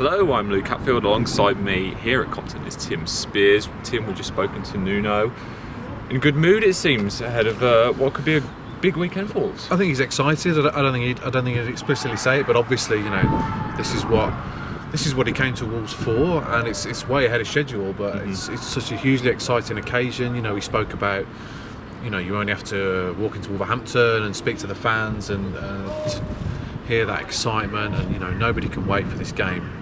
Hello, I'm Luke Hatfield. Alongside me here at Compton is Tim Spiers. Tim, we've just spoken to Nuno. In good mood, it seems, ahead of what could be a big weekend for Wolves. I think he's excited. I don't think he'd explicitly say it, but obviously, this is what he came to Wolves for, and it's way ahead of schedule. But it's such a hugely exciting occasion. He spoke about, you only have to walk into Wolverhampton and speak to the fans and hear that excitement, and nobody can wait for this game.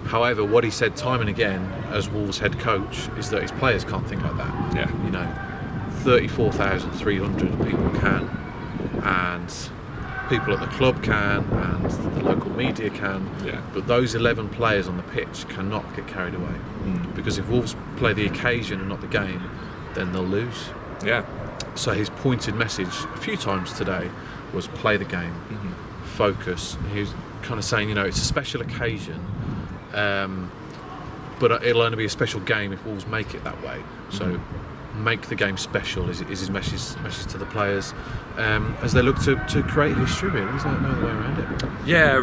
However, what he said time and again as Wolves head coach is that his players can't think like that. Yeah. 34,300 people can, and people at the club can, and the local media can. Yeah. But those 11 players on the pitch cannot get carried away, because if Wolves play the occasion and not the game, then they'll lose. Yeah. So his pointed message a few times today was play the game, focus. He was kind of saying, it's a special occasion. But it'll only be a special game if Wolves make it that way. So make the game special is his message to the players as they look to create history. Really, there's no other way around it. Yeah,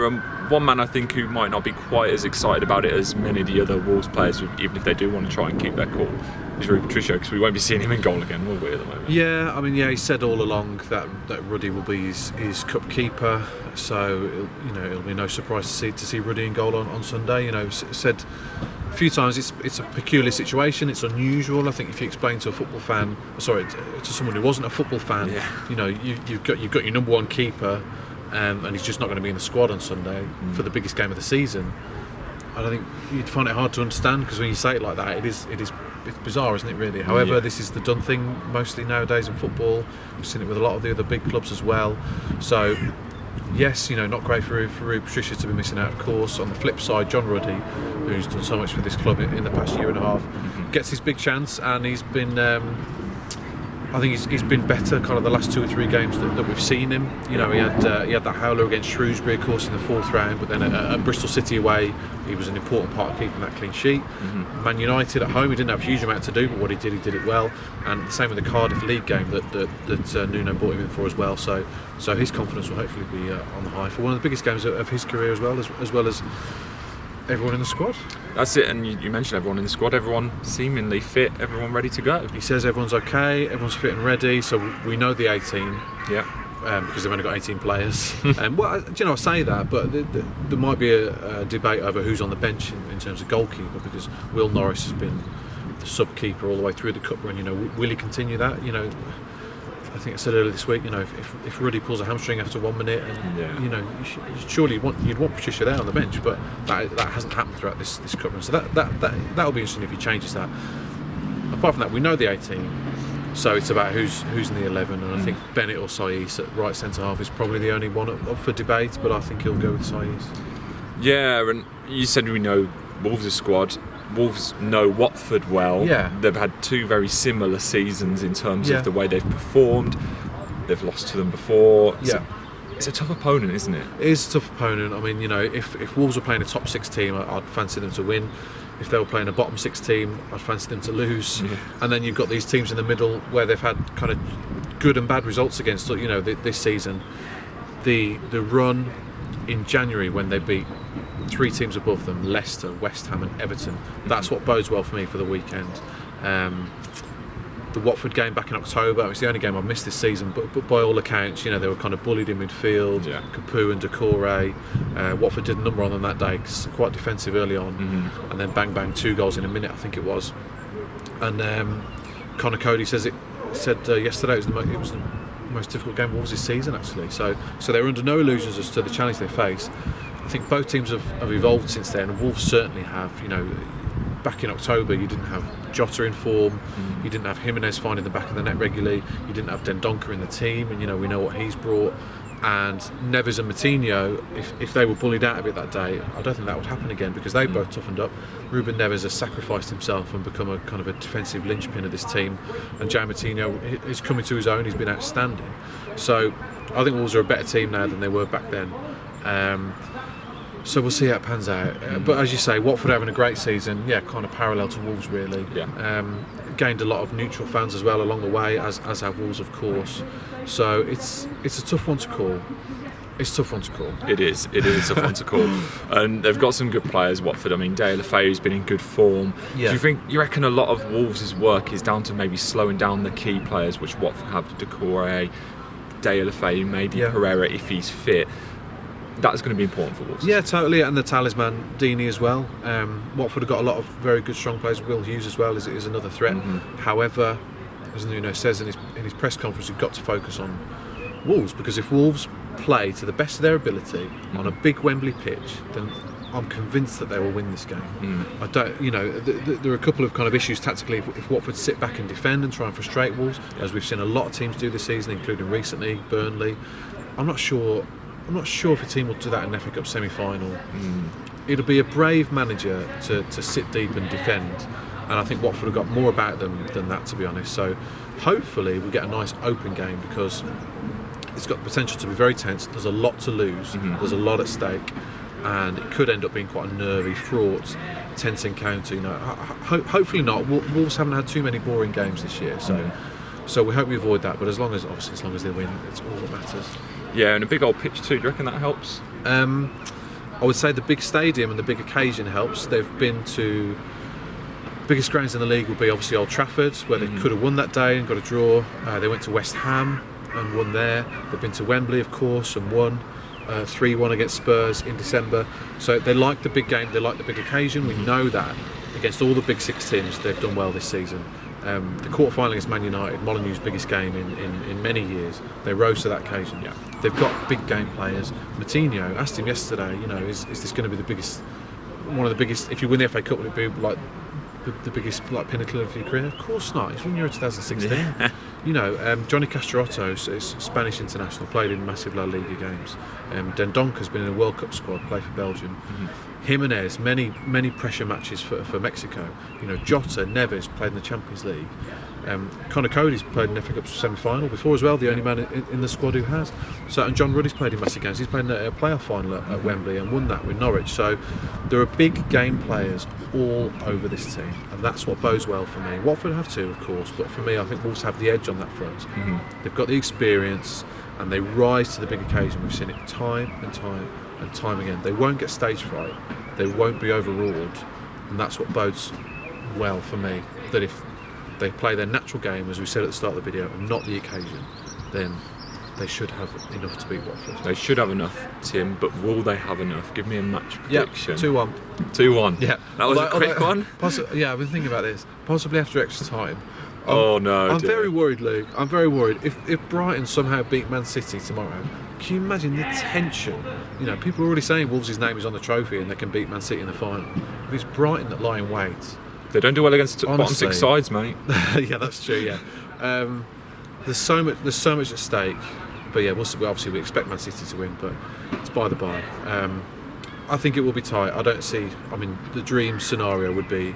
one man I think who might not be quite as excited about it as many of the other Wolves players, even if they do want to try and keep their cool, is Rui Patricio, because we won't be seeing him in goal again, will we, at the moment? Yeah, he said all along that Ruddy will be his cup keeper, so it'll be no surprise to see Ruddy in goal on Sunday. Said a few times it's a peculiar situation, it's unusual. I think if you explain to a football fan, to someone who wasn't a football fan, you've got your number one keeper, and he's just not going to be in the squad on Sunday for the biggest game of the season. I don't think you'd find it hard to understand, because when you say it like that, it's bizarre, isn't it, really? However, this is the done thing mostly nowadays in football. We've seen it with a lot of the other big clubs as well. So yes, not great for Rui Patricio to be missing out, of course. On the flip side, John Ruddy, who's done so much for this club in the past year and a half, gets his big chance, and he's been I think he's been better kind of the last 2 or 3 games that we've seen him. He had that howler against Shrewsbury, of course, in the 4th round, but then at Bristol City away, he was an important part of keeping that clean sheet. Man United at home, he didn't have a huge amount to do, but what he did it well. And the same with the Cardiff League game that Nuno brought him in for as well. So his confidence will hopefully be on the high for one of the biggest games of his career as well as everyone in the squad. That's it, and you mentioned everyone in the squad, everyone seemingly fit, everyone ready to go. He says everyone's okay, everyone's fit and ready, so we know the 18. Yeah. Because they've only got 18 players. I say that, but there might be a debate over who's on the bench in terms of goalkeeper, because Will Norris has been the sub-keeper all the way through the cup run. Will he continue that? I think I said earlier this week, if Ruddy pulls a hamstring after 1 minute, and surely you'd want Patricia there on the bench, but that hasn't happened throughout this cup run. So that'll be interesting if he changes that. Apart from that, we know the 18, so it's about who's in the 11, and I think Bennett or Saiss at right centre half is probably the only one up for debate, but I think he'll go with Saiss. Yeah, and you said we know Wolves' squad. Wolves know Watford well. Yeah. They've had 2 very similar seasons in terms of the way they've performed. They've lost to them before. Yeah. It's a tough opponent, isn't it? It is a tough opponent. If Wolves were playing a top 6 team, I'd fancy them to win. If they were playing a bottom 6 team, I'd fancy them to lose. Yeah. And then you've got these teams in the middle where they've had kind of good and bad results against, this season. The run in January when they beat 3 teams above them, Leicester, West Ham and Everton, that's what bodes well for me for the weekend. The Watford game back in October, it's the only game I've missed this season, but by all accounts, they were kind of bullied in midfield. Capoue and Decore, Watford did a number on them that day, quite defensive early on, and then bang bang, 2 goals in a minute, I think it was. And Conor Cody said yesterday it was the most difficult game of Wolves this season, actually. So they're under no illusions as to the challenge they face. I think both teams have evolved since then, and Wolves certainly have. Back in October, you didn't have Jota in form, you didn't have Jimenez finding the back of the net regularly, you didn't have Dendoncker in the team, and we know what he's brought. And Neves and Moutinho, if they were bullied out of it that day, I don't think that would happen again, because they both toughened up. Ruben Neves has sacrificed himself and become a kind of a defensive linchpin of this team, and João Moutinho is coming to his own. He's been outstanding. So I think Wolves are a better team now than they were back then. So we'll see how it pans out. But as you say, Watford having a great season, kind of parallel to Wolves really. Gained a lot of neutral fans as well along the way, as have Wolves, of course. So it's a tough one to call. It's a tough one to call. It is a tough one to call. And they've got some good players, Watford. I mean, Dale Lefay's been in good form. Yeah. Do you reckon a lot of Wolves' work is down to maybe slowing down the key players, which Watford have, Decore, Dale Lefay, maybe Pereira if he's fit? That's going to be important for Wolves. Yeah, totally, and the talisman, Deeney as well. Watford have got a lot of very good, strong players. Will Hughes as well is another threat. However, as Nuno says in his press conference, you've got to focus on Wolves, because if Wolves play to the best of their ability on a big Wembley pitch, then I'm convinced that they will win this game. I don't, there are a couple of kind of issues tactically if Watford sit back and defend and try and frustrate Wolves, as we've seen a lot of teams do this season, including recently Burnley. I'm not sure if a team will do that in an FA Cup semi-final. It'll be a brave manager to sit deep and defend, and I think Watford have got more about them than that, to be honest. So hopefully we get a nice open game, because it's got the potential to be very tense. There's a lot to lose. There's a lot at stake, and it could end up being quite a nervy, fraught, tense encounter. Hopefully not. Wolves haven't had too many boring games this year, so we hope we avoid that. But as long as they win, it's all that matters. Yeah, and a big old pitch too. Do you reckon that helps? I would say the big stadium and the big occasion helps. They've been to biggest grounds in the league will be obviously Old Trafford, where they could have won that day and got a draw. They went to West Ham and won there. They've been to Wembley, of course, and won 3-1 against Spurs in December. So they like the big game, they like the big occasion. We know that against all the big six teams, they've done well this season. The quarter-final against Man United, Molyneux's biggest game in many years, they rose to that occasion. They've got big game players. Moutinho, asked him yesterday, is this going to be one of the biggest, if you win the FA Cup, would it be like the biggest pinnacle of your career? Of course not. He's won Euro 2016. Johnny Castrotto is Spanish international, played in massive La Liga games. Dendonca's been in a World Cup squad, played for Belgium. Jimenez, many pressure matches for Mexico. Jota, Neves played in the Champions League. Conor Cody's played in the FA Cup semi-final before as well, the only man in the squad who has. And John Ruddy's played in massive games. He's played in a playoff final at Wembley and won that with Norwich. So there are big game players all over this team, and that's what bodes well for me. Watford have too, of course, but for me, I think Wolves have the edge on that front. They've got the experience, and they rise to the big occasion. We've seen it time and time again. They won't get stage fright. They won't be overawed, and that's what bodes well for me. That if they play their natural game, as we said at the start of the video, and not the occasion, then they should have enough to beat Watford. They should have enough, Tim, but will they have enough? Give me a match prediction. 2-1. 2-1. Yeah. That was a quick one? I've been thinking about this. Possibly after extra time. I'm very worried, Luke. I'm very worried. If Brighton somehow beat Man City tomorrow, can you imagine the tension? People are already saying Wolves' name is on the trophy and they can beat Man City in the final. If it's Brighton that lie in wait... They don't do well against bottom six sides, mate. Yeah, that's true, yeah. There's so much at stake. But yeah, obviously we expect Man City to win, but it's by the by. I think it will be tight. The dream scenario would be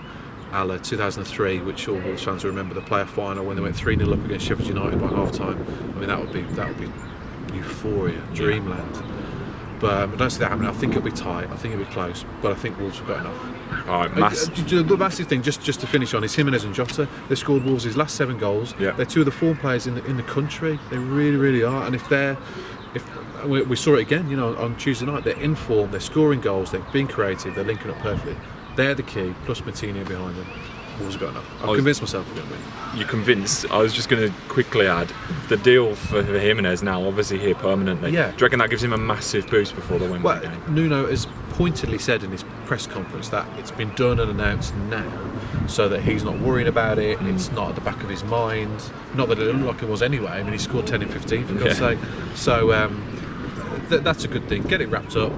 a la 2003, which all Wolves fans will remember, the playoff final when they went 3-0 up against Sheffield United by half time. That would be euphoria, dreamland. But I don't see that happening. I think it'll be tight. I think it'll be close. But I think Wolves have got enough. All right, the massive thing, just to finish on, is Jimenez and Jota. They scored Wolves' last 7 goals. Yeah. They're 2 of the form players in the country. They really, really are. And if we saw it again, on Tuesday night, they're in form. They're scoring goals. They've been creative. They're linking up perfectly. They're the key. Plus Moutinho behind them. Wolves have got enough. I'm convinced myself we're going to win. You're convinced? I was just going to quickly add the deal for Jimenez now, obviously here permanently. Yeah. Do you reckon that gives him a massive boost before the Wembley game? Nuno has pointedly said in his press conference that it's been done and announced now, so that he's not worried about it. It's not at the back of his mind. Not that it looked like it was anyway. He scored 10 in 15 for God's sake. So that's a good thing. Get it wrapped up.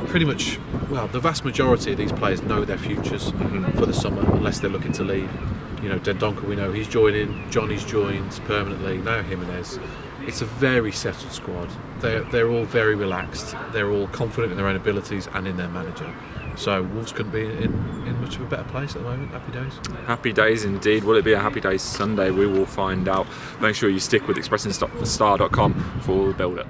Pretty much, the vast majority of these players know their futures for the summer, unless they're looking to leave. Dendonca, we know he's joining. Johnny's joined permanently. Now Jimenez. It's a very settled squad. They're all very relaxed. They're all confident in their own abilities and in their manager. So Wolves couldn't be in much of a better place at the moment. Happy days. Happy days indeed. Will it be a happy days Sunday? We will find out. Make sure you stick with expressinthestar.com for all the build-up.